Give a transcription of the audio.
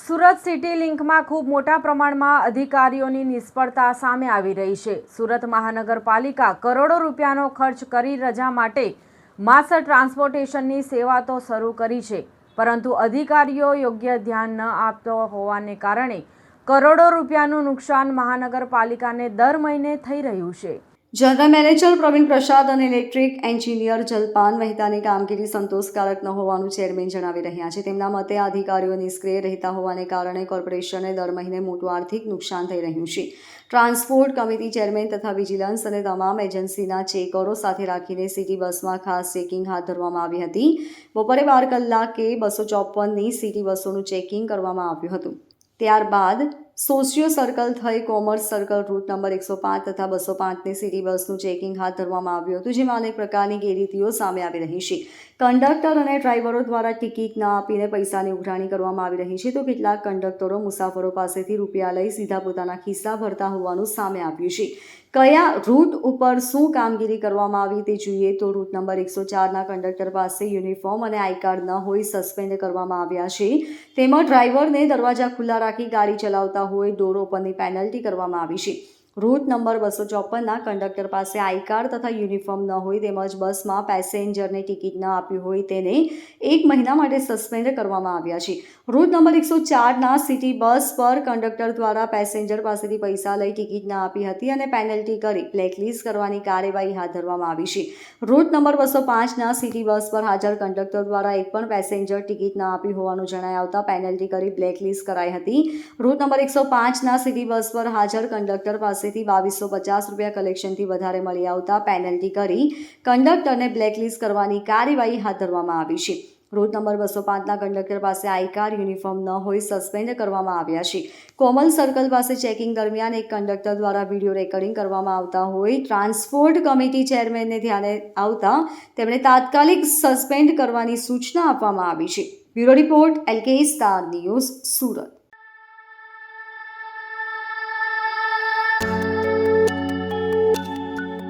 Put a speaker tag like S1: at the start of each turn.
S1: Surat city લિંકમાં ખૂબ મોટા પ્રમાણમાં અધિકારીઓની નિષ્ફળતા સામે આવી રહી છે। સુરત મહાનગરપાલિકા કરોડો રૂપિયાનો ખર્ચ કરી રજા માટે માસ ટ્રાન્સપોર્ટેશનની સેવા તો શરૂ કરી છે, પરંતુ અધિકારીઓ યોગ્ય ધ્યાન ન આપતો હોવાને કારણે કરોડો રૂપિયાનું નુકસાન મહાનગરપાલિકાને દર મહિને થઈ રહ્યું છે।
S2: જનરલ મેનેજર પ્રવીણ પ્રસાદ અને ઇલેક્ટ્રિક એન્જિનિયર જલપાન મહેતાની કામગીરી સંતોષકારક ન હોવાનું ચેરમેન જણાવી રહ્યા છે। તેમના મતે અધિકારીઓ નિષ્ક્રિય રહેતા હોવાને કારણે કોર્પોરેશનને દર મહિને મોટું આર્થિક નુકસાન થઈ રહ્યું છે। ટ્રાન્સપોર્ટ કમિટી ચેરમેન તથા વિજિલન્સ અને તમામ એજન્સીના ચેકરો સાથે રાખીને સિટી બસમાં ખાસ ચેકિંગ હાથ ધરવામાં આવી હતી। બપોરે 12 કલાકે 254ની સિટી બસોનું ચેકિંગ કરવામાં આવ્યું હતું। ત્યારબાદ સોશિયો સર્કલ થઈ કોમર્સ સર્કલ રૂટ નંબર 105 તથા 205ની સિટી બસનું ચેકિંગ હાથ ધરવામાં આવ્યું હતું, જેમાં અનેક પ્રકારની ગેરરીતિઓ સામે આવી રહી છે। કંડક્ટર અને ડ્રાઈવરો દ્વારા ટિકિટ ન આપીને પૈસાની ઉઘરાણી કરવામાં આવી રહી છે, તો કેટલાક કંડક્ટરો મુસાફરો પાસેથી રૂપિયા લઈ સીધા પોતાના ખિસ્સા ભરતા હોવાનું સામે આવ્યું છે। કયા રૂટ ઉપર શું કામગીરી કરવામાં આવી તે જોઈએ તો રૂટ નંબર 104ના કંડક્ટર પાસે યુનિફોર્મ અને આઈ કાર્ડ ન હોઈ સસ્પેન્ડ કરવામાં આવ્યા છે। તેમાં ડ્રાઈવરને દરવાજા ખુલ્લા રાખી ગાડી ચલાવતા હોય ડોર ઓપનની પેનલ્ટી કરવામાં આવી છે। રૂટ નંબર 254ના કંડક્ટર પાસે આઈ કાર્ડ તથા યુનિફોર્મ ન હોય તેમજ બસમાં પેસેન્જરને ટિકિટ ન આપી હોય તેને 1 મહિના માટે સસ્પેન્ડ કરવામાં આવ્યા છે। રૂટ નંબર 104ના સિટી બસ પર કંડક્ટર દ્વારા પેસેન્જર પાસેથી પૈસા લઈ ટિકિટ ન આપી હતી અને પેનલ્ટી કરી બ્લેકલિસ્ટ કરવાની કાર્યવાહી હાથ ધરવામાં આવી છે। રૂટ નંબર 205ના સિટી બસ પર હાજર કંડક્ટર દ્વારા એક પણ પેસેન્જર ટિકિટ ન આપી હોવાનું જણાઈ આવતા પેનલ્ટી કરી બ્લેકલિસ્ટ કરાઈ હતી। રૂટ નંબર 105ના સિટી બસ પર હાજર કંડક્ટર પાસેથી 2250 રૂપિયા કલેક્શનથી વધારે મળી આવતા પેનલ્ટી કરી કંડક્ટરને બ્લેકલિસ્ટ કરવાની કાર્યવાહી હાથ ધરવામાં આવી છે। રૂટ નંબર 205ના કંડક્ટર પાસે આઈ કાર્ડ યુનિફોર્મ ન હોય સસ્પેન્ડ કરવામાં આવ્યા છે। કોમલ સર્કલ પાસે ચેકિંગ દરમિયાન એક કંડક્ટર દ્વારા વિડીયો રેકોર્ડિંગ કરવામાં આવતા હોય ટ્રાન્સપોર્ટ કમિટી ચેરમેનને ધ્યાને આવતા તેમણે તાત્કાલિક સસ્પેન્ડ કરવાની સૂચના આપવામાં આવી છે। Bureau report LK star news Surat.